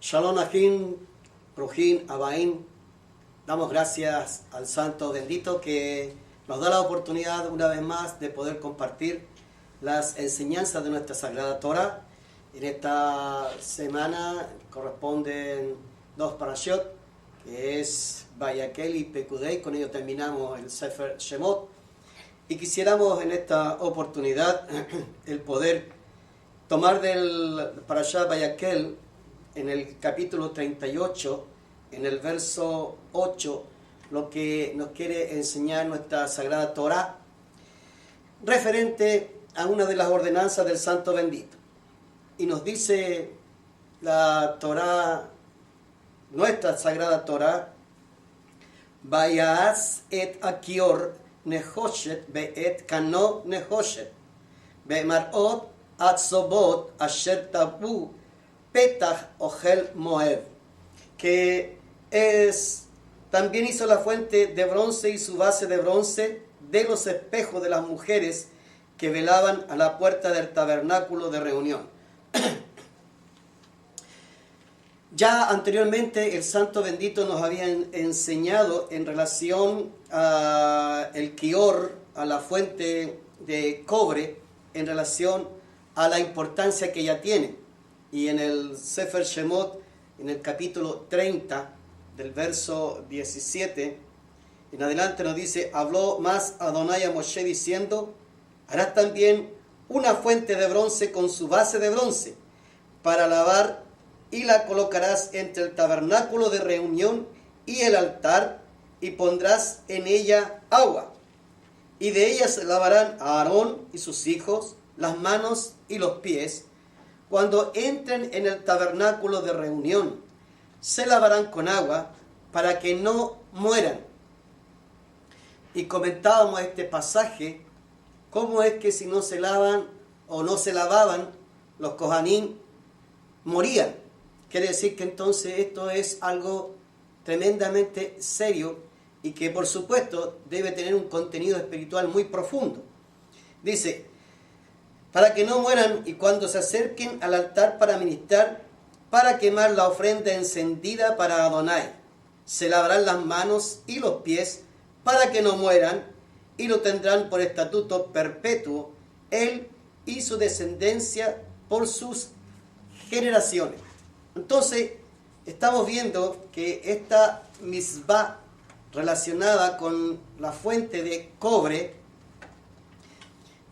Shalom Achim, Rujín, Abaín. Damos gracias al Santo Bendito que nos da la oportunidad una vez más de poder compartir las enseñanzas de nuestra Sagrada Torah. En esta semana corresponden dos parashot, que es Vayakel y Pekudei. Con ello terminamos el Sefer Shemot. Y quisiéramos en esta oportunidad el poder tomar del parashá Vayakel en el capítulo 38, en el verso 8, lo que nos quiere enseñar nuestra Sagrada Torah, referente a una de las ordenanzas del Santo Bendito. Y nos dice la Torah, nuestra Sagrada Torah, Vayas et akior nehoshet be'et kano nehoshet be'marot atzobot asher tabu Petach Ojel Moed, que también hizo la fuente de bronce y su base de bronce de los espejos de las mujeres que velaban a la puerta del tabernáculo de reunión. Ya anteriormente el Santo Bendito nos había enseñado en relación a el Kior, a la fuente de cobre, en relación a la importancia que ella tiene. Y en el Sefer Shemot, en el capítulo 30, del verso 17, en adelante nos dice: habló más Adonai a Moshe diciendo: harás también una fuente de bronce con su base de bronce para lavar, y la colocarás entre el tabernáculo de reunión y el altar, y pondrás en ella agua. Y de ella se lavarán a Aarón y sus hijos las manos y los pies, cuando entren en el tabernáculo de reunión. Se lavarán con agua para que no mueran. Y comentábamos este pasaje, cómo es que si no se lavan o no se lavaban, los Kohanim morían. Quiere decir que entonces esto es algo tremendamente serio y que por supuesto debe tener un contenido espiritual muy profundo. Dice: para que no mueran, y cuando se acerquen al altar para ministrar, para quemar la ofrenda encendida para Adonai, se lavarán las manos y los pies para que no mueran, y lo tendrán por estatuto perpetuo, él y su descendencia por sus generaciones. Entonces, estamos viendo que esta misbah relacionada con la fuente de cobre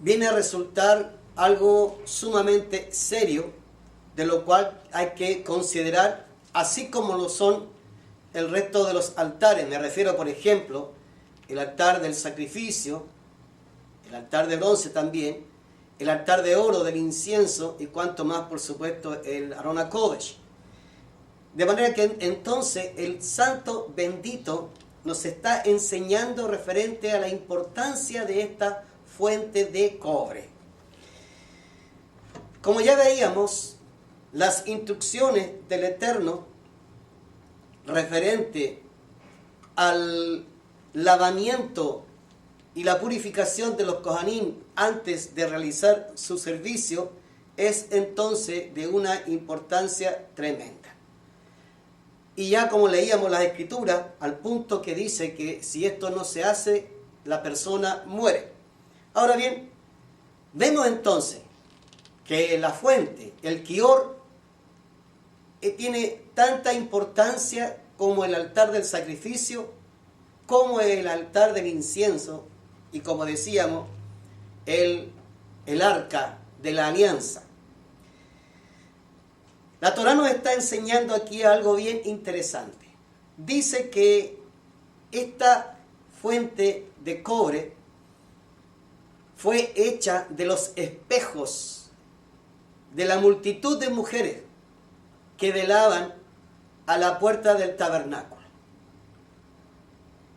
viene a resultar algo sumamente serio, de lo cual hay que considerar, así como lo son el resto de los altares. Me refiero, por ejemplo, el altar del sacrificio, el altar de bronce también, el altar de oro del incienso, y cuanto más, por supuesto, el Aron HaKodesh. De manera que entonces el Santo Bendito nos está enseñando referente a la importancia de esta fuente de cobre. Como ya veíamos, las instrucciones del Eterno referente al lavamiento y la purificación de los Kohanim antes de realizar su servicio es entonces de una importancia tremenda. Y ya como leíamos las Escrituras, al punto que dice que si esto no se hace, la persona muere. Ahora bien, vemos entonces que la fuente, el Kior, tiene tanta importancia como el altar del sacrificio, como el altar del incienso, y como decíamos, el arca de la alianza. La Torah nos está enseñando aquí algo bien interesante. Dice que esta fuente de cobre fue hecha de los espejos de la multitud de mujeres que velaban a la puerta del tabernáculo.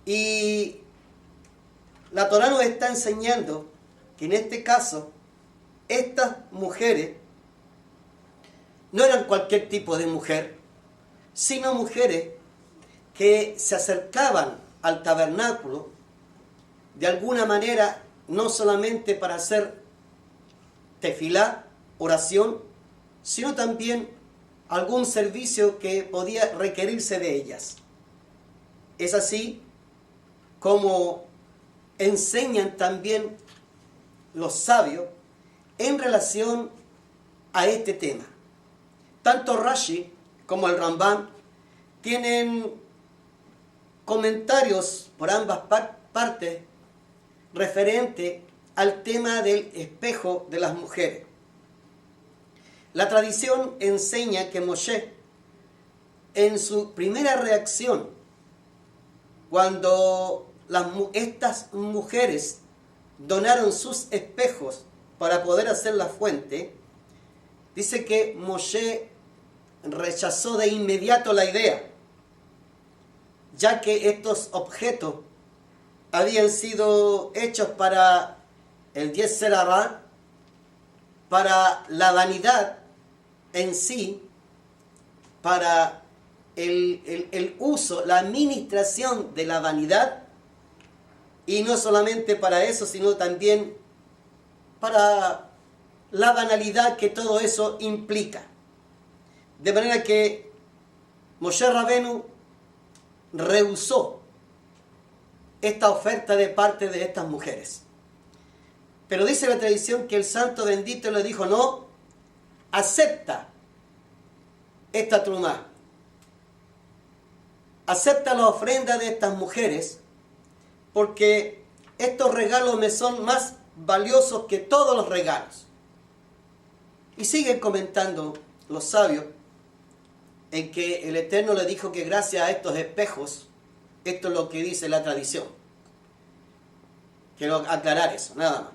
Y la Torah nos está enseñando que en este caso estas mujeres no eran cualquier tipo de mujer, sino mujeres que se acercaban al tabernáculo de alguna manera, no solamente para hacer tefilá, oración, sino también algún servicio que podía requerirse de ellas. Es así como enseñan también los sabios en relación a este tema. Tanto Rashi como el Rambam tienen comentarios por ambas partes referente al tema del espejo de las mujeres. La tradición enseña que Moshe, en su primera reacción, cuando estas mujeres donaron sus espejos para poder hacer la fuente, dice que Moshe rechazó de inmediato la idea, ya que estos objetos habían sido hechos para el Yetzer Hara, para la vanidad en sí, para el uso, la administración de la vanidad, y no solamente para eso, sino también para la banalidad que todo eso implica. De manera que Moshe Rabenu rehusó esta oferta de parte de estas mujeres. Pero dice la tradición que el santo bendito le dijo: no, acepta esta trumá, acepta la ofrenda de estas mujeres, porque estos regalos me son más valiosos que todos los regalos. Y siguen comentando los sabios en que el Eterno le dijo que gracias a estos espejos, esto es lo que dice la tradición. Quiero aclarar eso, nada más.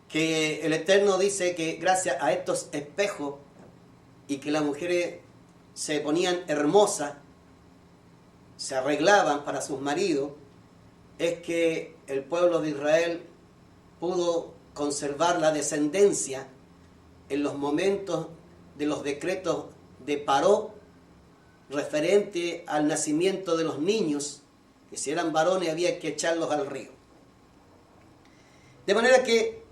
Que el Eterno dice que gracias a estos espejos y que las mujeres se ponían hermosas, se arreglaban para sus maridos, es que el pueblo de Israel pudo conservar la descendencia en los momentos de los decretos de Paró referente al nacimiento de los niños, que si eran varones había que echarlos al río. De manera que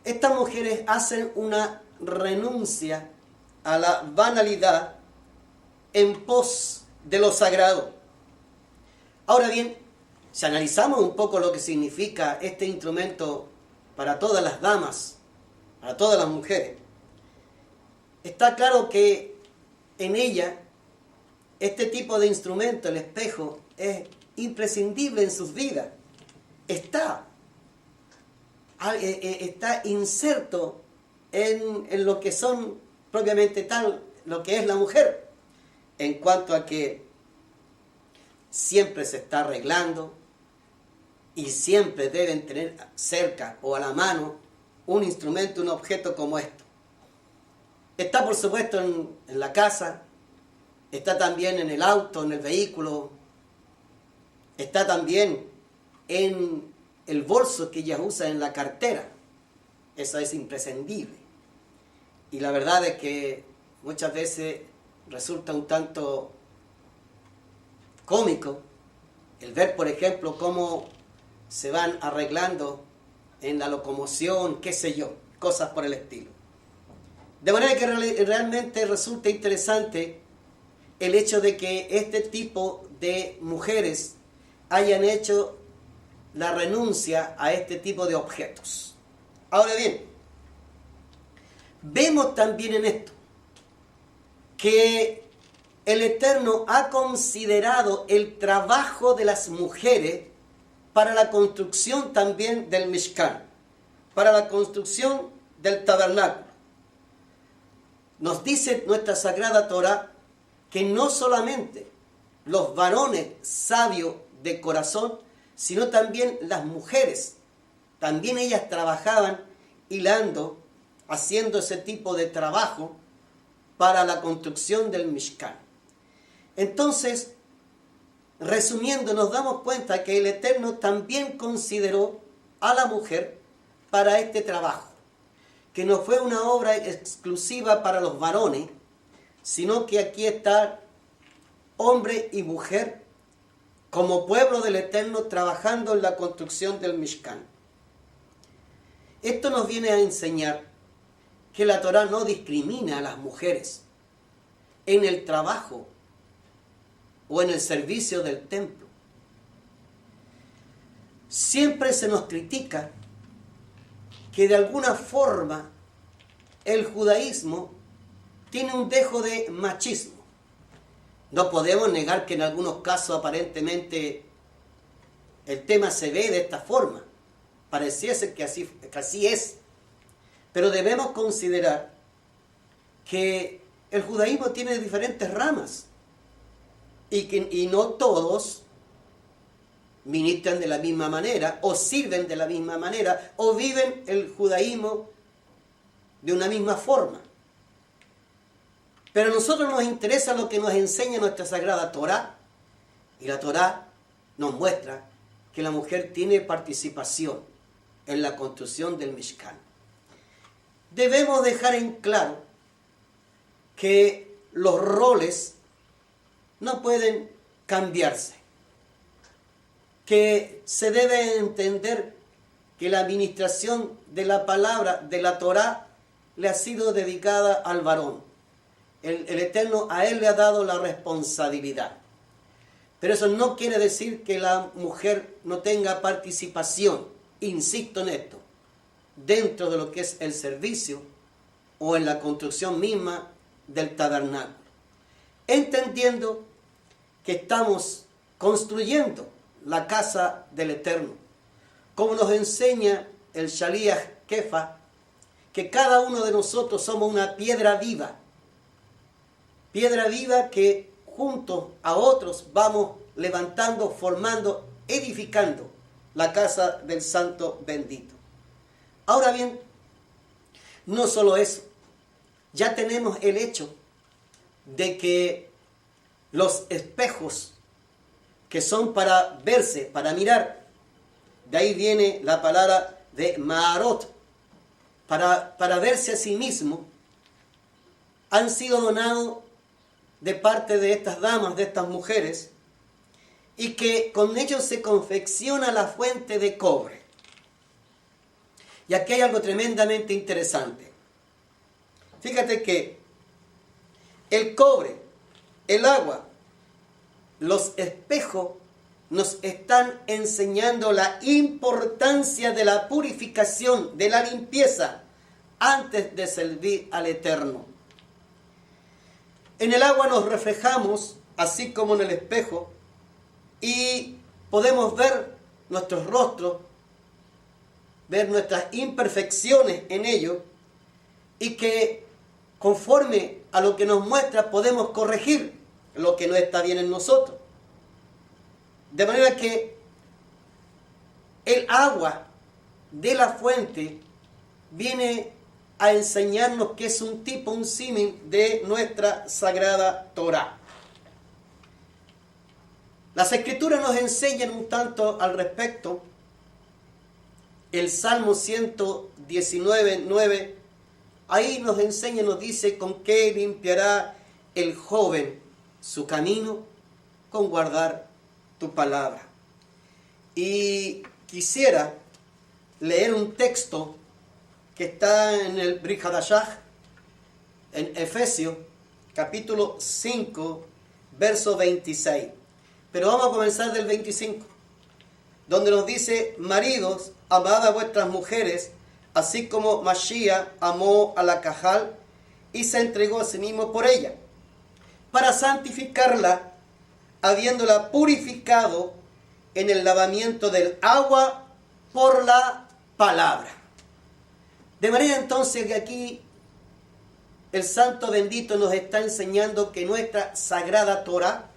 estas mujeres hacen una renuncia a la banalidad en pos de lo sagrado. Ahora bien, si analizamos un poco lo que significa este instrumento para todas las damas, para todas las mujeres, está claro que en ella este tipo de instrumento, el espejo, es imprescindible en sus vidas. Está inserto en lo que son propiamente tal, lo que es la mujer, en cuanto a que siempre se está arreglando y siempre deben tener cerca o a la mano un instrumento, un objeto como esto. Está por supuesto en la casa, está también en el auto, en el vehículo, está también en el bolso que ella usa en la cartera. Eso es imprescindible. Y la verdad es que muchas veces resulta un tanto cómico el ver, por ejemplo, cómo se van arreglando en la locomoción, qué sé yo, cosas por el estilo. De manera que realmente resulta interesante el hecho de que este tipo de mujeres hayan hecho la renuncia a este tipo de objetos. Ahora bien, vemos también en esto que el Eterno ha considerado el trabajo de las mujeres para la construcción también del Mishkan, para la construcción del tabernáculo. Nos dice nuestra Sagrada Torá que no solamente los varones sabios de corazón, sino también las mujeres, también ellas trabajaban hilando, haciendo ese tipo de trabajo para la construcción del Mishkan. Entonces, resumiendo, nos damos cuenta que el Eterno también consideró a la mujer para este trabajo, que no fue una obra exclusiva para los varones, sino que aquí está hombre y mujer como pueblo del Eterno trabajando en la construcción del Mishkan. Esto nos viene a enseñar que la Torá no discrimina a las mujeres en el trabajo o en el servicio del templo. Siempre se nos critica que de alguna forma el judaísmo tiene un dejo de machismo. No podemos negar que en algunos casos aparentemente el tema se ve de esta forma. Pareciese que así es. Pero debemos considerar que el judaísmo tiene diferentes ramas y no todos ministran de la misma manera o sirven de la misma manera o viven el judaísmo de una misma forma. Pero a nosotros nos interesa lo que nos enseña nuestra sagrada Torá, y la Torá nos muestra que la mujer tiene participación en la construcción del Mishkan. Debemos dejar en claro que los roles no pueden cambiarse, que se debe entender que la administración de la palabra de la Torá le ha sido dedicada al varón. El Eterno a él le ha dado la responsabilidad. Pero eso no quiere decir que la mujer no tenga participación, insisto en esto, dentro de lo que es el servicio o en la construcción misma del tabernáculo. Entendiendo que estamos construyendo la casa del Eterno, como nos enseña el Shaliach Kefa, que cada uno de nosotros somos una piedra viva que junto a otros vamos levantando, formando, edificando la casa del Santo Bendito. Ahora bien, no solo eso, ya tenemos el hecho de que los espejos que son para verse, para mirar, de ahí viene la palabra de Ma'arot, para verse a sí mismo, han sido donados de parte de estas damas, de estas mujeres, y que con ellos se confecciona la fuente de cobre. Y aquí hay algo tremendamente interesante. Fíjate que el cobre, el agua, los espejos nos están enseñando la importancia de la purificación, de la limpieza, antes de servir al Eterno. En el agua nos reflejamos, así como en el espejo, y podemos ver nuestros rostros, ver nuestras imperfecciones en ello, y que conforme a lo que nos muestra podemos corregir lo que no está bien en nosotros. De manera que el agua de la fuente viene a enseñarnos que es un tipo, un símil de nuestra sagrada Torá. Las Escrituras nos enseñan un tanto al respecto. El Salmo 119:9, ahí nos enseña, nos dice, con qué limpiará el joven su camino, con guardar tu palabra. Y quisiera leer un texto que está en el Brit Hadashah, en Efesios, capítulo 5, verso 26. Pero vamos a comenzar del 25, donde nos dice: maridos, amad a vuestras mujeres, así como Mashiach amó a la Cajal y se entregó a sí mismo por ella, para santificarla, habiéndola purificado en el lavamiento del agua por la palabra. De manera entonces que aquí el Santo Bendito nos está enseñando que nuestra sagrada Torá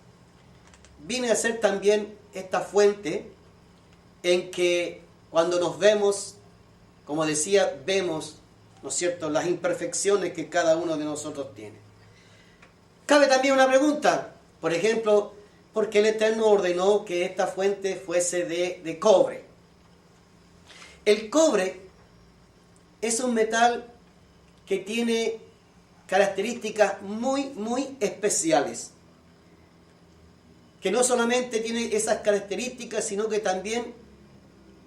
viene a ser también esta fuente en que cuando nos vemos, como decía, vemos, ¿no es cierto?, las imperfecciones que cada uno de nosotros tiene. Cabe también una pregunta, por ejemplo, ¿por qué el Eterno ordenó que esta fuente fuese de cobre? El cobre es un metal que tiene características muy especiales, que no solamente tiene esas características, sino que también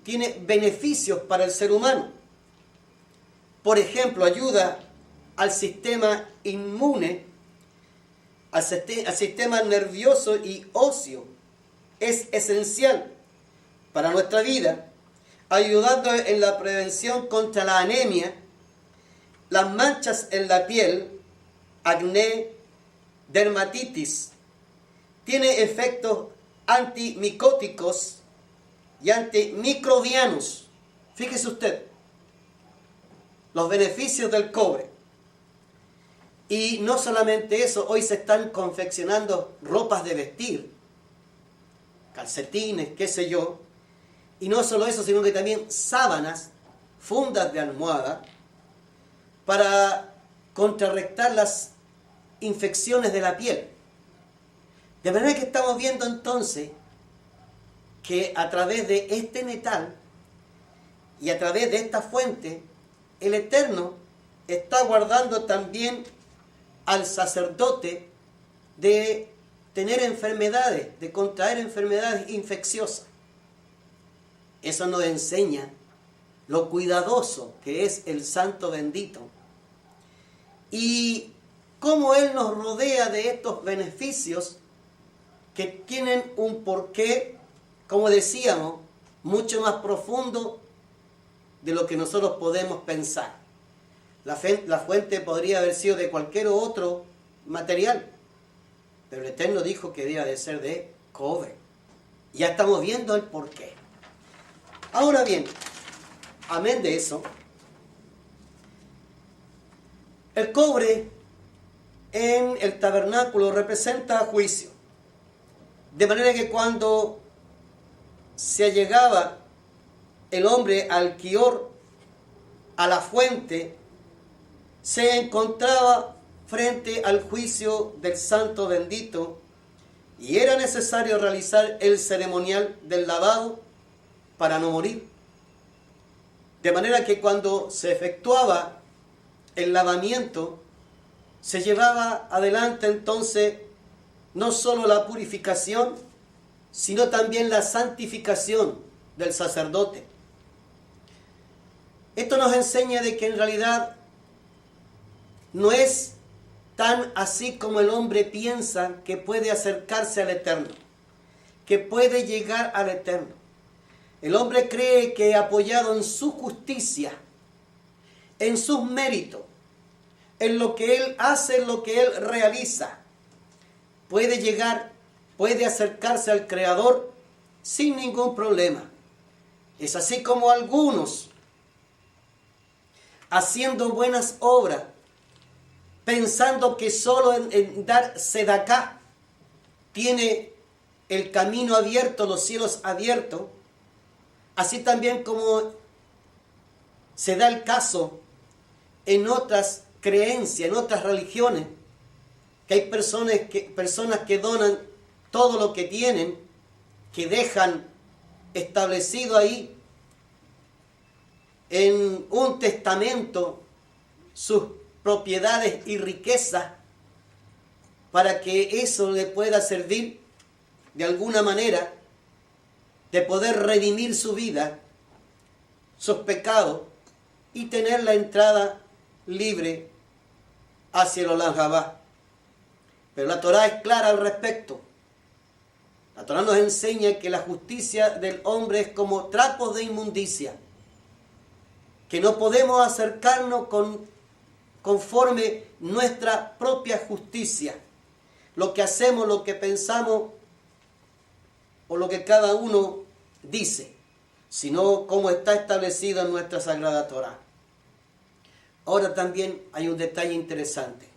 tiene beneficios para el ser humano. Por ejemplo, ayuda al sistema inmune, al sistema nervioso y óseo. Es esencial para nuestra vida, ayudando en la prevención contra la anemia, las manchas en la piel, acné, dermatitis. Tiene efectos antimicóticos y antimicrobianos. Fíjese usted los beneficios del cobre. Y no solamente eso, hoy se están confeccionando ropas de vestir, calcetines, qué sé yo. Y no solo eso, sino que también sábanas, fundas de almohada, para contrarrestar las infecciones de la piel. De manera que estamos viendo entonces que a través de este metal y a través de esta fuente, el Eterno está guardando también al sacerdote de tener enfermedades, de contraer enfermedades infecciosas. Eso nos enseña lo cuidadoso que es el Santo bendito y cómo Él nos rodea de estos beneficios que tienen un porqué, como decíamos, mucho más profundo de lo que nosotros podemos pensar. La fuente podría haber sido de cualquier otro material, pero el Eterno dijo que debía de ser de cobre. Ya estamos viendo el porqué. Ahora bien, amén de eso, el cobre en el tabernáculo representa juicio. De manera que cuando se allegaba el hombre al quior, a la fuente, se encontraba frente al juicio del Santo bendito y era necesario realizar el ceremonial del lavado para no morir. De manera que cuando se efectuaba el lavamiento, se llevaba adelante entonces no solo la purificación, sino también la santificación del sacerdote. Esto nos enseña de que en realidad no es tan así como el hombre piensa que puede acercarse al Eterno, que puede llegar al Eterno. El hombre cree que apoyado en su justicia, en sus méritos, en lo que él hace, en lo que él realiza, puede llegar, puede acercarse al Creador sin ningún problema. Es así como algunos, haciendo buenas obras, pensando que solo en dar sedacá tiene el camino abierto, los cielos abiertos, así también como se da el caso en otras creencias, en otras religiones, que hay personas que donan todo lo que tienen, que dejan establecido ahí en un testamento sus propiedades y riquezas para que eso le pueda servir de alguna manera de poder redimir su vida, sus pecados y tener la entrada libre hacia el Olam Jabá. Pero la Torá es clara al respecto. La Torá nos enseña que la justicia del hombre es como trapos de inmundicia, que no podemos acercarnos conforme nuestra propia justicia, lo que hacemos, lo que pensamos o lo que cada uno dice, sino como está establecido en nuestra Sagrada Torá. Ahora también hay un detalle interesante.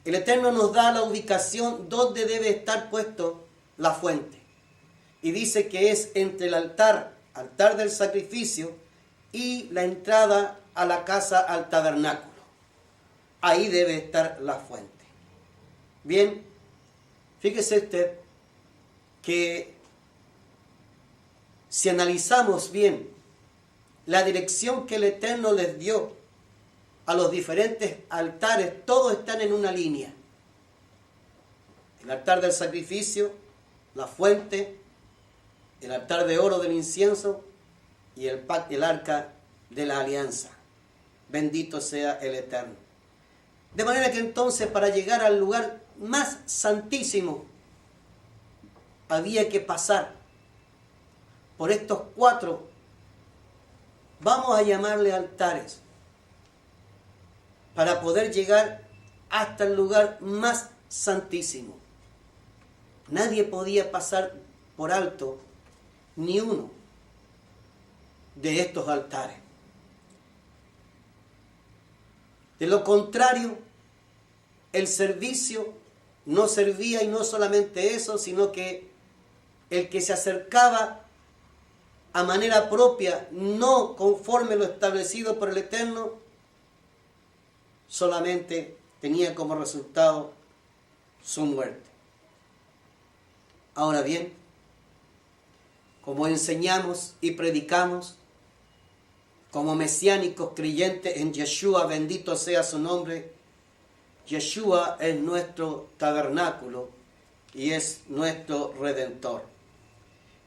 El Eterno nos da la ubicación donde debe estar puesto la fuente. Y dice que es entre el altar del sacrificio, y la entrada a la casa, al tabernáculo. Ahí debe estar la fuente. Bien, fíjese usted que si analizamos bien la dirección que el Eterno les dio a los diferentes altares, todos están en una línea. El altar del sacrificio, la fuente, el altar de oro del incienso y el arca de la alianza. Bendito sea el Eterno. De manera que entonces para llegar al lugar más santísimo había que pasar por estos 4, vamos a llamarle altares, para poder llegar hasta el lugar más santísimo. Nadie podía pasar por alto ni uno de estos altares. De lo contrario, el servicio no servía, y no solamente eso, sino que el que se acercaba a manera propia, no conforme lo establecido por el Eterno, solamente tenía como resultado su muerte. Ahora bien, como enseñamos y predicamos, como mesiánicos creyentes en Yeshua, bendito sea su nombre, Yeshua es nuestro tabernáculo y es nuestro Redentor.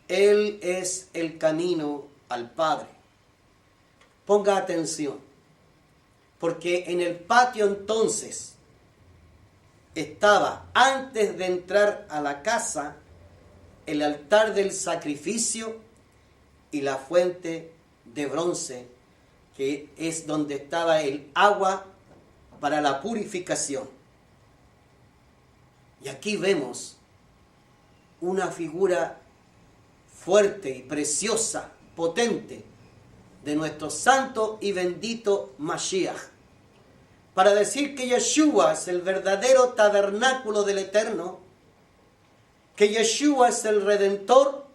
Él es el camino al Padre. Ponga atención, porque en el patio entonces estaba, antes de entrar a la casa, el altar del sacrificio y la fuente de bronce, que es donde estaba el agua para la purificación. Y aquí vemos una figura fuerte y preciosa, potente, de nuestro santo y bendito Mashiach, para decir que Yeshua es el verdadero tabernáculo del Eterno, que Yeshua es el Redentor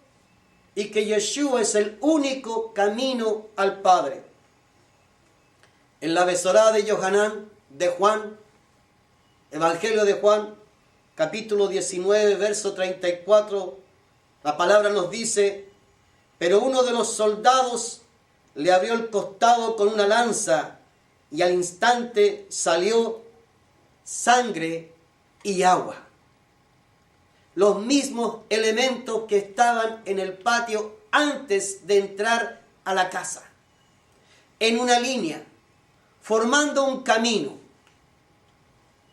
y que Yeshua es el único camino al Padre. En la Besorá de Yohanan, de Juan, Evangelio de Juan, capítulo 19, verso 34, la palabra nos dice: pero uno de los soldados le abrió el costado con una lanza, y al instante salió sangre y agua. Los mismos elementos que estaban en el patio antes de entrar a la casa, en una línea, formando un camino.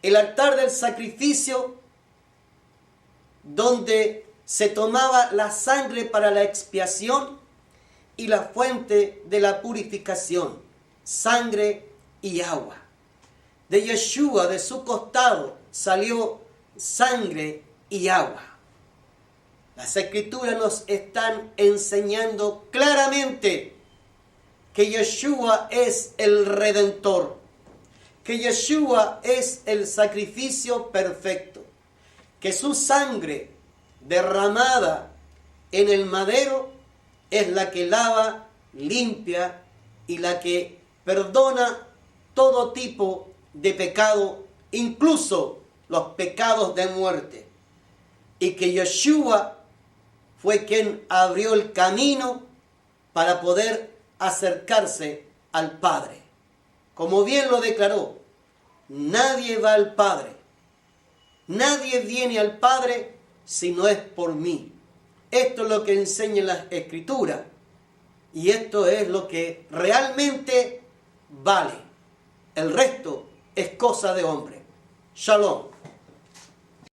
El altar del sacrificio, donde se tomaba la sangre para la expiación, y la fuente de la purificación, sangre y agua. De Yeshua, de su costado, salió sangre y agua. Las Escrituras nos están enseñando claramente que Yeshua es el Redentor, que Yeshua es el sacrificio perfecto, que su sangre derramada en el madero es la que lava, limpia y la que perdona todo tipo de pecado, incluso los pecados de muerte. Y que Yeshua fue quien abrió el camino para poder acercarse al Padre. Como bien lo declaró, nadie va al Padre, nadie viene al Padre si no es por mí. Esto es lo que enseña la Escritura, y esto es lo que realmente vale. El resto es cosa de hombre. Shalom.